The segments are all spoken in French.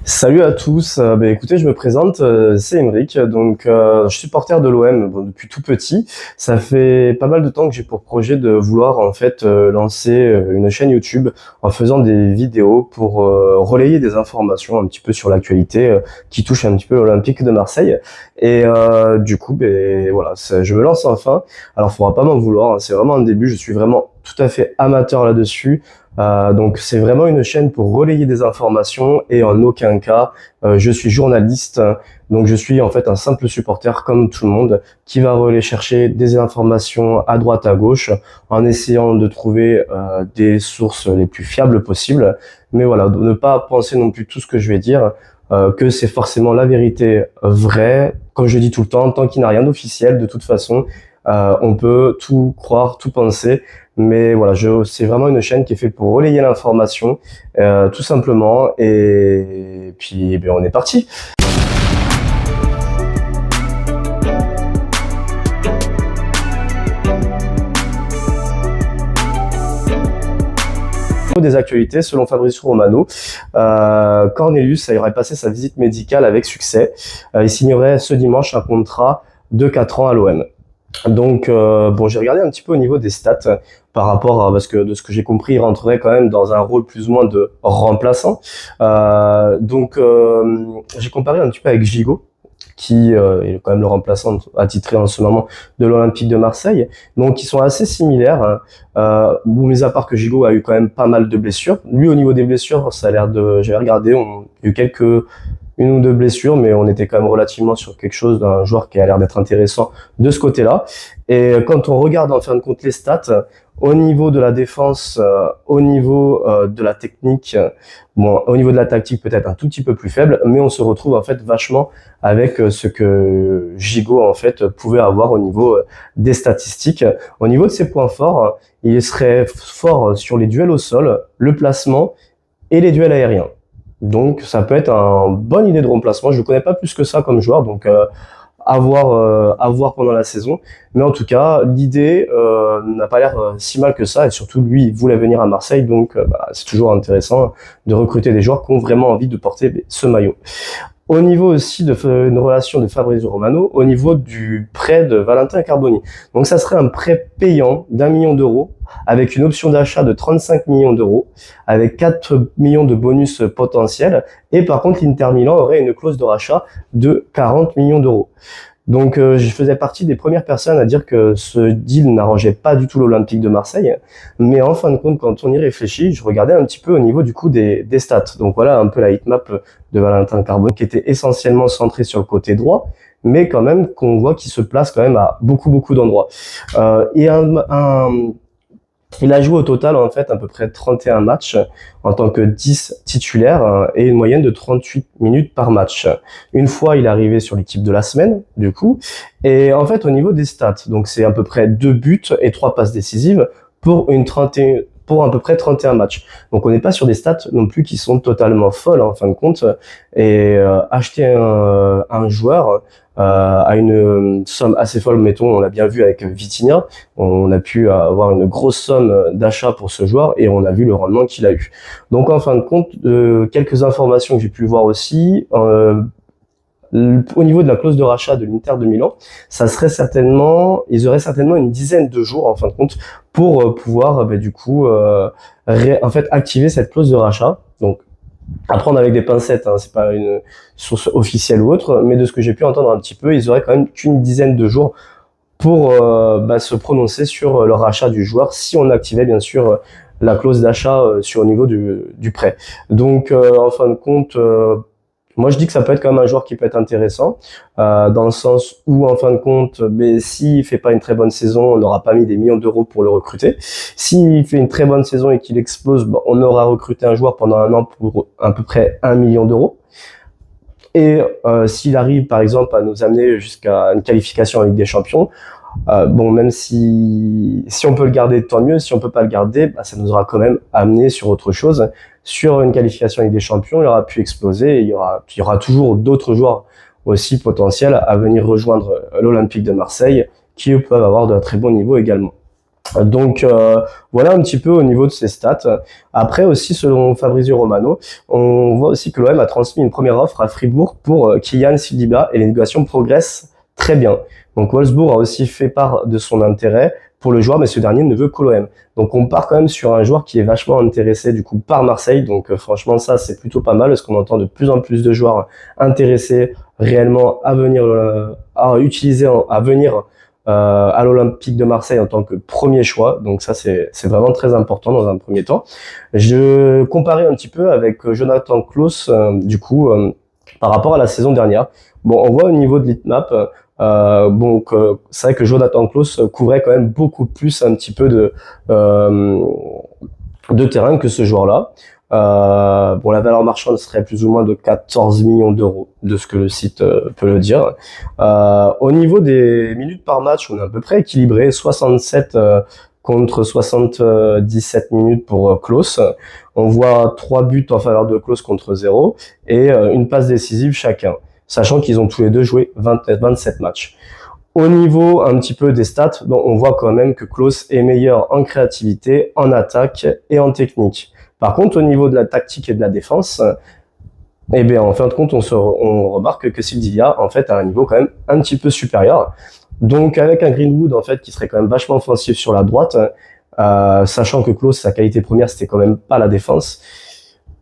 Salut à tous, écoutez, je me présente, c'est Emeric, je suis supporter de l'OM depuis tout petit. Ça fait pas mal de temps que j'ai pour projet de vouloir en fait lancer une chaîne YouTube en faisant des vidéos pour relayer des informations un petit peu sur l'actualité qui touche un petit peu l'Olympique de Marseille. Et voilà, je me lance enfin. Alors faudra pas m'en vouloir, hein, c'est vraiment un début, je suis vraiment tout à fait amateur là-dessus. Donc c'est vraiment une chaîne pour relayer des informations et en aucun cas je suis journaliste. Donc je suis en fait un simple supporter comme tout le monde qui va aller chercher des informations à droite à gauche en essayant de trouver des sources les plus fiables possibles. Mais voilà, de ne pas penser non plus tout ce que je vais dire que c'est forcément la vérité vraie. Comme je dis tout le temps, tant qu'il n'y a rien d'officiel, de toute façon, on peut tout croire, tout penser. Mais voilà, c'est vraiment une chaîne qui est faite pour relayer l'information, tout simplement. Et puis, on est parti. Des actualités, selon Fabrizio Romano, Cornelius aurait passé sa visite médicale avec succès. Il signerait ce dimanche un contrat de 4 ans à l'OM. Donc j'ai regardé un petit peu au niveau des stats par rapport à, parce que de ce que j'ai compris, il rentrerait quand même dans un rôle plus ou moins de remplaçant. J'ai comparé un petit peu avec Gigot, qui est quand même le remplaçant attitré en ce moment de l'Olympique de Marseille. Donc ils sont assez similaires, mis à part que Gigot a eu quand même pas mal de blessures. Lui, au niveau des blessures, ça a l'air de, j'avais regardé, on a eu une ou deux blessures, mais on était quand même relativement sur quelque chose d'un joueur qui a l'air d'être intéressant de ce côté-là. Et quand on regarde en fin de compte les stats, au niveau de la défense, au niveau de la technique, au niveau de la tactique peut-être un tout petit peu plus faible, mais on se retrouve en fait vachement avec ce que Gigot en fait pouvait avoir au niveau des statistiques. Au niveau de ses points forts, il serait fort sur les duels au sol, le placement et les duels aériens. Donc ça peut être une bonne idée de remplacement. Je ne connais pas plus que ça comme joueur, donc à voir pendant la saison. Mais en tout cas, l'idée n'a pas l'air si mal que ça. Et surtout, lui, il voulait venir à Marseille, donc c'est toujours intéressant de recruter des joueurs qui ont vraiment envie de porter ce maillot. Au niveau aussi de une relation de Fabrizio Romano, au niveau du prêt de Valentin Carboni. Donc ça serait un prêt payant d'1 million d'euros avec une option d'achat de 35 millions d'euros, avec 4 millions de bonus potentiels. Et par contre, l'Inter Milan aurait une clause de rachat de 40 millions d'euros. Donc je faisais partie des premières personnes à dire que ce deal n'arrangeait pas du tout l'Olympique de Marseille, mais en fin de compte, quand on y réfléchit, je regardais un petit peu au niveau du coup des stats. Donc voilà un peu la heatmap de Valentin Carboni qui était essentiellement centrée sur le côté droit, mais quand même qu'on voit qu'il se place quand même à beaucoup d'endroits. Il a joué au total en fait à peu près 31 matchs en tant que 10 titulaires et une moyenne de 38 minutes par match. Une fois, il est arrivé sur l'équipe de la semaine, du coup. Et en fait, au niveau des stats, donc c'est à peu près 2 buts et 3 passes décisives pour à peu près 31 matchs. Donc on n'est pas sur des stats non plus qui sont totalement folles en fin de compte. Et acheter un joueur à une somme assez folle, mettons, on l'a bien vu avec Vitinha, on a pu avoir une grosse somme d'achat pour ce joueur et on a vu le rendement qu'il a eu. Donc en fin de compte, quelques informations que j'ai pu voir aussi, au niveau de la clause de rachat de l'Inter de Milan, ils auraient certainement une dizaine de jours en fin de compte pour pouvoir activer cette clause de rachat. Donc à prendre avec des pincettes, hein, c'est pas une source officielle ou autre, mais de ce que j'ai pu entendre un petit peu, ils auraient quand même qu'une dizaine de jours pour se prononcer sur le rachat du joueur si on activait bien sûr la clause d'achat sur au niveau du prêt. Donc en fin de compte, moi je dis que ça peut être quand même un joueur qui peut être intéressant dans le sens où en fin de compte, s'il fait pas une très bonne saison, on n'aura pas mis des millions d'euros pour le recruter. S'il fait une très bonne saison et qu'il explose, on aura recruté un joueur pendant un an pour à peu près 1 million d'euros. Et s'il arrive par exemple à nous amener jusqu'à une qualification en Ligue des Champions, même si on peut le garder, tant mieux. Si on peut pas le garder, ça nous aura quand même amené sur autre chose. Sur une qualification avec des champions, il aura pu exploser. Et il y aura toujours d'autres joueurs aussi potentiels à venir rejoindre l'Olympique de Marseille qui eux peuvent avoir de très bons niveaux également. Donc voilà un petit peu au niveau de ses stats. Après aussi, selon Fabrizio Romano, on voit aussi que l'OM a transmis une première offre à Fribourg pour Kylian Saliba et les négociations progressent très bien. Donc Wolfsburg a aussi fait part de son intérêt pour le joueur, mais ce dernier ne veut que l'OM. Donc on part quand même sur un joueur qui est vachement intéressé du coup par Marseille. Donc franchement ça c'est plutôt pas mal parce qu'on entend de plus en plus de joueurs intéressés réellement à venir à utiliser à venir à l'Olympique de Marseille en tant que premier choix. Donc ça, c'est vraiment très important dans un premier temps. Je comparais un petit peu avec Jonathan Klaus, du coup, par rapport à la saison dernière. Bon, on voit au niveau de l'heatmap, c'est vrai que Jonathan Klaus couvrait quand même beaucoup plus un petit peu de terrain que ce joueur-là. La valeur marchande serait plus ou moins de 14 millions d'euros, de ce que le site peut le dire. Au niveau des minutes par match, on est à peu près équilibré, 67 contre 77 minutes pour Klose. On voit 3 buts en faveur de Klose contre 0 et une passe décisive chacun, sachant qu'ils ont tous les deux joué 27 matchs. Au niveau un petit peu des stats, on voit quand même que Klose est meilleur en créativité, en attaque et en technique. Par contre, au niveau de la tactique et de la défense, eh bien, en fin de compte, on remarque que Saldivia, en fait, a un niveau quand même un petit peu supérieur. Donc, avec un Greenwood, en fait, qui serait quand même vachement offensif sur la droite, sachant que Klose, sa qualité première, c'était quand même pas la défense.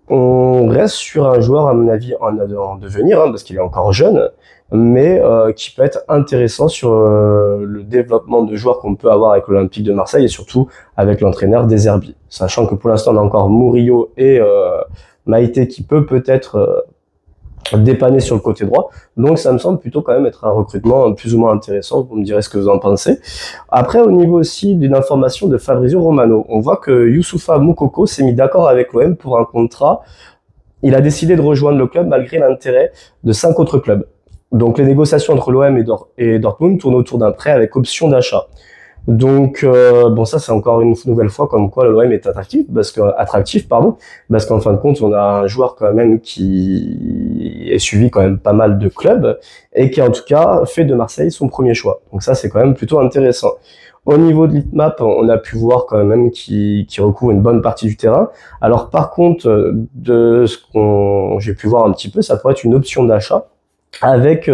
On reste sur un joueur, à mon avis, en devenir, parce qu'il est encore jeune, mais qui peut être intéressant sur le développement de joueurs qu'on peut avoir avec l'Olympique de Marseille et surtout avec l'entraîneur De Zerbi. Sachant que pour l'instant, on a encore Murillo et Maïté qui peut-être dépanner sur le côté droit. Donc ça me semble plutôt quand même être un recrutement plus ou moins intéressant. Vous me direz ce que vous en pensez. Après, au niveau aussi d'une information de Fabrizio Romano, on voit que Youssoufa Moukoko s'est mis d'accord avec l'OM pour un contrat. Il a décidé de rejoindre le club malgré l'intérêt de 5 autres clubs. Donc les négociations entre l'OM et Dortmund tournent autour d'un prêt avec option d'achat. Donc ça c'est encore une nouvelle fois comme quoi l'OM est attractif parce qu'en fin de compte on a un joueur quand même qui est suivi quand même pas mal de clubs et qui en tout cas fait de Marseille son premier choix. Donc ça c'est quand même plutôt intéressant. Au niveau de l'heatmap, on a pu voir quand même qui recouvre une bonne partie du terrain. Alors par contre, de ce j'ai pu voir un petit peu, ça pourrait être une option d'achat avec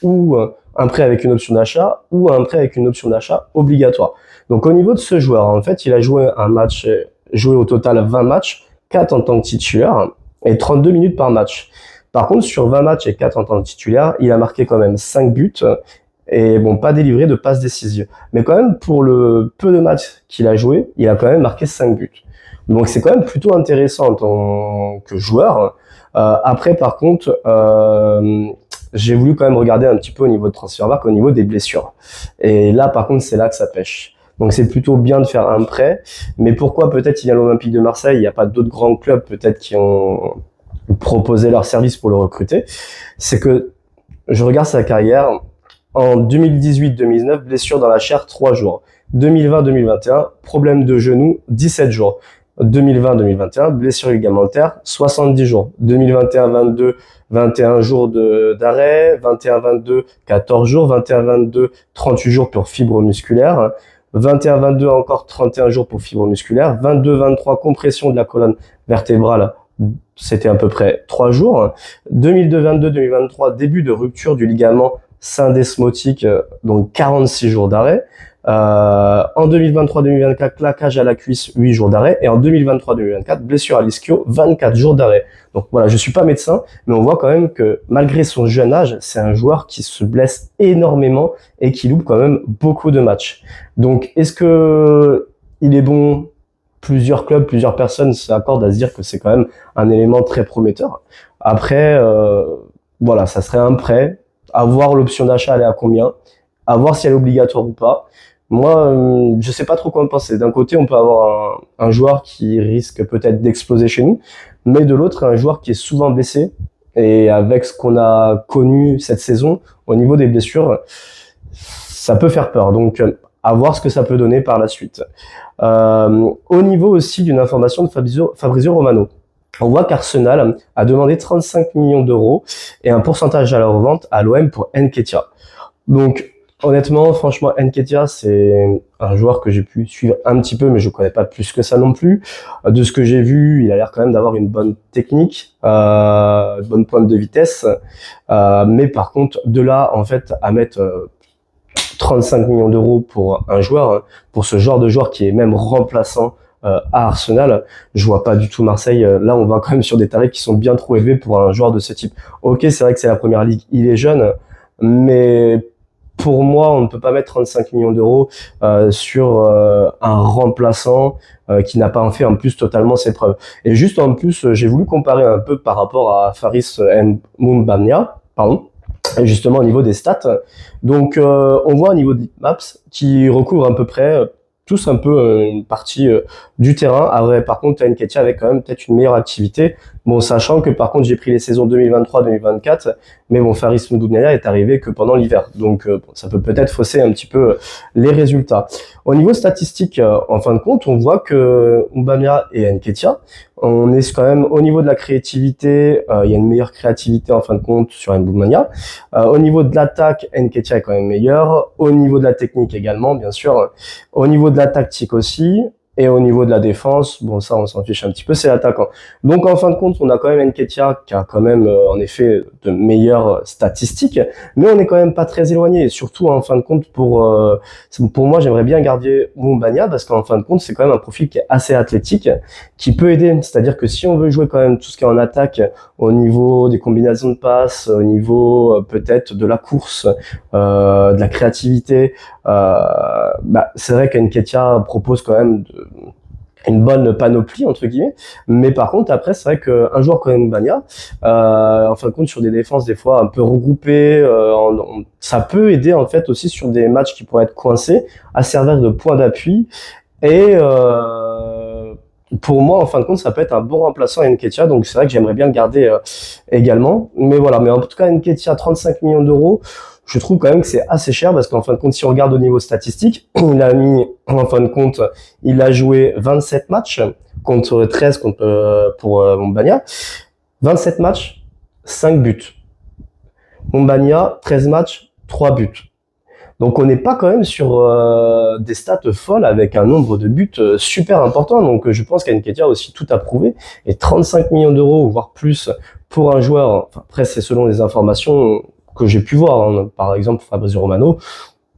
ou un prêt avec une option d'achat ou un prêt avec une option d'achat obligatoire. Donc au niveau de ce joueur, en fait, il a joué au total 20 matchs, 4 en tant que titulaire et 32 minutes par match. Par contre, sur 20 matchs et 4 en tant que titulaire, il a marqué quand même 5 buts et pas délivré de passes décisives. Mais quand même, pour le peu de matchs qu'il a joué, il a quand même marqué 5 buts. Donc c'est quand même plutôt intéressant en tant que joueur. Après, par contre, j'ai voulu quand même regarder un petit peu au niveau de Transfermarkt, au niveau des blessures. Et là, par contre, c'est là que ça pêche. Donc c'est plutôt bien de faire un prêt. Mais pourquoi peut-être il y a l'Olympique de Marseille, il n'y a pas d'autres grands clubs peut-être qui ont proposé leur service pour le recruter. C'est que je regarde sa carrière. En 2018-2019, blessure dans la chair, 3 jours. 2020-2021, problème de genou, 17 jours. 2020-2021, blessure ligamentaire, 70 jours. 2021-22, 21 jours d'arrêt. 21-22, 14 jours. 21-22, 38 jours pour fibre musculaire. 21-22, encore 31 jours pour fibre musculaire. 22-23, compression de la colonne vertébrale, c'était à peu près 3 jours. 2022-2023, début de rupture du ligament syndesmotique, donc 46 jours d'arrêt. En 2023-2024, claquage à la cuisse, 8 jours d'arrêt. Et en 2023-2024, blessure à l'ischio, 24 jours d'arrêt. Donc voilà, je suis pas médecin, mais on voit quand même que malgré son jeune âge, c'est un joueur qui se blesse énormément et qui loupe quand même beaucoup de matchs. Donc est-ce que il est bon? Plusieurs clubs, plusieurs personnes s'accordent à se dire que c'est quand même un élément très prometteur. Après, ça serait un prêt. À voir l'option d'achat, elle est à combien, à voir si elle est obligatoire ou pas. Moi, je sais pas trop quoi en penser. D'un côté, on peut avoir un joueur qui risque peut-être d'exploser chez nous, mais de l'autre, un joueur qui est souvent blessé. Et avec ce qu'on a connu cette saison, au niveau des blessures, ça peut faire peur. Donc, à voir ce que ça peut donner par la suite. Au niveau aussi d'une information de Fabrizio Romano, on voit qu'Arsenal a demandé 35 millions d'euros et un pourcentage à la revente à l'OM pour Nketiah. Donc, Honnêtement, franchement, Nketiah, c'est un joueur que j'ai pu suivre un petit peu, mais je connais pas plus que ça non plus. De ce que j'ai vu, il a l'air quand même d'avoir une bonne technique, une bonne pointe de vitesse. Mais par contre, de là, en fait, à mettre 35 millions d'euros pour un joueur, hein, pour ce genre de joueur qui est même remplaçant à Arsenal, je vois pas du tout Marseille. Là, on va quand même sur des tarifs qui sont bien trop élevés pour un joueur de ce type. Ok, c'est vrai que c'est la première ligue, il est jeune, mais pour moi, on ne peut pas mettre 35 millions d'euros sur un remplaçant qui n'a pas fait en plus totalement ses preuves. Et juste en plus, j'ai voulu comparer un peu par rapport à Faris Moumbania, pardon, et justement au niveau des stats. Donc on voit au niveau de Maps qui recouvre à peu près tous un peu une partie du terrain. Ah ouais, par contre, Nketiah avait quand même peut-être une meilleure activité. Bon, sachant que par contre, j'ai pris les saisons 2023-2024, mais bon, Faris Moumbania est arrivé que pendant l'hiver. Donc, bon, ça peut peut-être fausser un petit peu les résultats. Au niveau statistique, en fin de compte, on voit que Moumbania et Nketiah, on est quand même au niveau de la créativité, il y a une meilleure créativité en fin de compte sur Moumbania. Au niveau de l'attaque, Nketiah est quand même meilleur. Au niveau de la technique également, bien sûr. Au niveau de la tactique aussi. Et au niveau de la défense, bon ça on s'en fiche un petit peu, c'est l'attaquant. Donc en fin de compte, on a quand même Nketiah qui a quand même en effet de meilleures statistiques, mais on est quand même pas très éloigné. Et surtout en fin de compte, pour moi, j'aimerais bien garder Moumbania parce qu'en fin de compte, c'est quand même un profil qui est assez athlétique, qui peut aider. C'est-à-dire que si on veut jouer quand même tout ce qui est en attaque, au niveau des combinaisons de passes, au niveau peut-être de la course, de la créativité, c'est vrai qu'Nketiah propose quand même une bonne panoplie entre guillemets, mais par contre après c'est vrai qu'un joueur comme Mbania, en fin de compte sur des défenses des fois un peu regroupées, ça peut aider en fait aussi sur des matchs qui pourraient être coincés, à servir de point d'appui et pour moi, en fin de compte, ça peut être un bon remplaçant à Nketiah, donc c'est vrai que j'aimerais bien le garder également. Mais voilà, mais en tout cas, Nketiah, 35 millions d'euros, je trouve quand même que c'est assez cher parce qu'en fin de compte, si on regarde au niveau statistique, il a mis, en fin de compte, il a joué 27 matchs contre 13 pour Moumbania. 27 matchs, 5 buts. Moumbania, 13 matchs, 3 buts. Donc on n'est pas quand même sur des stats folles avec un nombre de buts super important. Donc je pense qu'Nketiah a aussi tout à prouver. Et 35 millions d'euros, voire plus, pour un joueur, enfin, après c'est selon les informations que j'ai pu voir, hein. Par exemple Fabrizio Romano,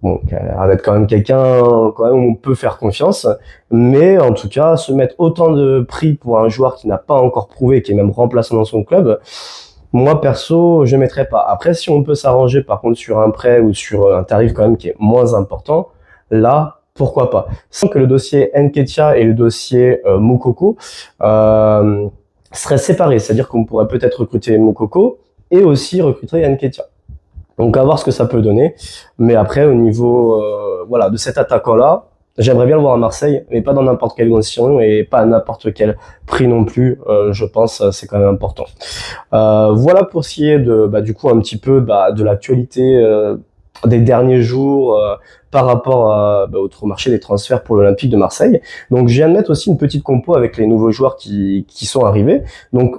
bon, qui a l'air d'être quand même quelqu'un quand même où on peut faire confiance. Mais en tout cas, se mettre autant de prix pour un joueur qui n'a pas encore prouvé, qui est même remplaçant dans son club, moi, perso, je mettrais pas. Après, si on peut s'arranger, par contre, sur un prêt ou sur un tarif quand même qui est moins important, là, pourquoi pas. Sans que le dossier Nketiah et le dossier Moukoko seraient séparés. C'est-à-dire qu'on pourrait peut-être recruter Moukoko et aussi recruter Nketiah. Donc, à voir ce que ça peut donner. Mais après, au niveau voilà, de cet attaquant-là, j'aimerais bien le voir à Marseille, mais pas dans n'importe quelle condition et pas à n'importe quel prix non plus. Je pense c'est quand même important. Voilà pour ce qui est de du coup un petit peu de l'actualité des derniers jours par rapport au marché des transferts pour l'Olympique de Marseille. Donc je viens de mettre aussi une petite compo avec les nouveaux joueurs qui sont arrivés. Donc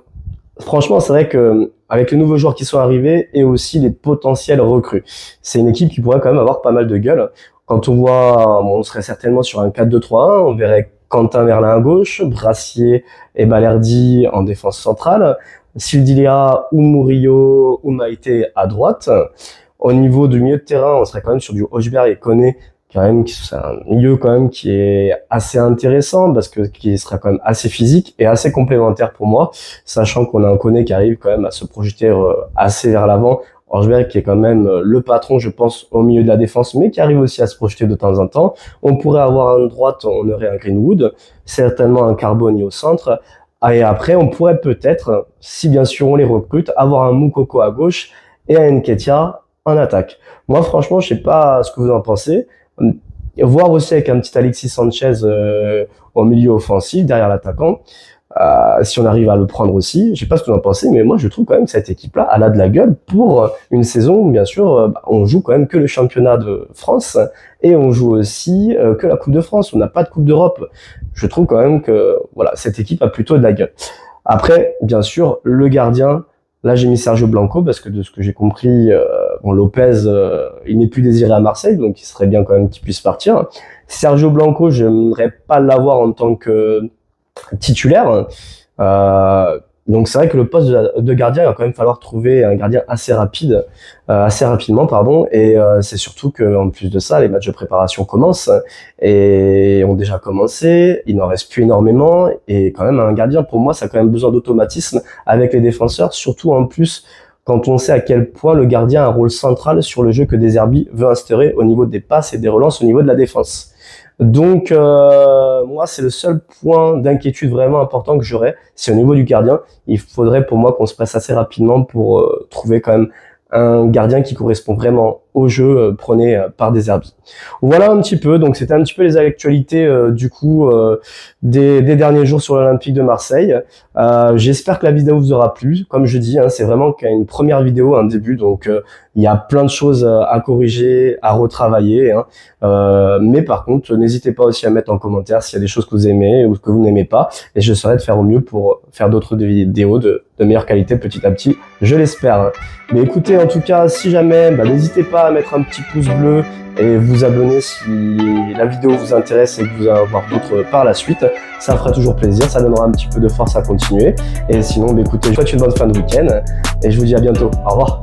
franchement, c'est vrai que avec les nouveaux joueurs qui sont arrivés et aussi les potentiels recrues, c'est une équipe qui pourrait quand même avoir pas mal de gueule. Quand on voit, on serait certainement sur un 4-2-3-1, on verrait Quentin Merlin à gauche, Brassier et Balerdi en défense centrale, Sildilia ou Murillo ou Maïté à droite. Au niveau du milieu de terrain, on serait quand même sur du Hochberg et Koné, quand même, c'est un milieu quand même qui est assez intéressant parce que qui sera quand même assez physique et assez complémentaire pour moi, sachant qu'on a un Koné qui arrive quand même à se projeter assez vers l'avant. Hochberg qui est quand même le patron, je pense, au milieu de la défense, mais qui arrive aussi à se projeter de temps en temps. On pourrait avoir à droite, on aurait un Greenwood, certainement un Carboni au centre. Et après, on pourrait peut-être, si bien sûr on les recrute, avoir un Moukoko à gauche et un Nketiah en attaque. Moi, franchement, je sais pas ce que vous en pensez. Voir aussi avec un petit Alexis Sanchez au milieu offensif, derrière l'attaquant. Si on arrive à le prendre aussi, je sais pas ce que vous en pensez, mais moi je trouve quand même que cette équipe-là, elle a de la gueule pour une saison où bien sûr on joue quand même que le championnat de France et on joue aussi que la Coupe de France. On n'a pas de Coupe d'Europe. Je trouve quand même que voilà, cette équipe a plutôt de la gueule. Après, bien sûr, le gardien, là j'ai mis Sergio Blanco parce que de ce que j'ai compris, bon, Lopez, il n'est plus désiré à Marseille, donc il serait bien quand même qu'il puisse partir. Sergio Blanco, je n'aimerais pas l'avoir en tant que titulaire. Donc c'est vrai que le poste de gardien, il va quand même falloir trouver un gardien assez rapide, assez rapidement, pardon. Et c'est surtout que en plus de ça, les matchs de préparation commencent et ont déjà commencé. Il n'en reste plus énormément et quand même un gardien, pour moi, ça a quand même besoin d'automatisme avec les défenseurs, surtout en plus quand on sait à quel point le gardien a un rôle central sur le jeu que De Zerbi veut instaurer au niveau des passes et des relances au niveau de la défense. Donc moi c'est le seul point d'inquiétude vraiment important que j'aurais, c'est au niveau du gardien. Il faudrait pour moi qu'on se presse assez rapidement pour trouver quand même un gardien qui correspond vraiment au jeu prôné par De Zerbi. Voilà un petit peu, donc c'était un petit peu les actualités du coup des derniers jours sur l'Olympique de Marseille. J'espère que la vidéo vous aura plu. Comme je dis, hein, c'est vraiment une première vidéo, un début, donc il y a plein de choses à corriger, à retravailler. Hein. Mais par contre, n'hésitez pas aussi à mettre en commentaire s'il y a des choses que vous aimez ou que vous n'aimez pas, et je serai de faire au mieux pour faire d'autres vidéos de meilleure qualité petit à petit, je l'espère. Mais écoutez, en tout cas, si jamais, n'hésitez pas à mettre un petit pouce bleu et vous abonner si la vidéo vous intéresse et que vous allez en voir d'autres par la suite. Ça fera toujours plaisir, ça donnera un petit peu de force à continuer. Et sinon, écoutez, je vous souhaite une bonne fin de week-end et je vous dis à bientôt. Au revoir.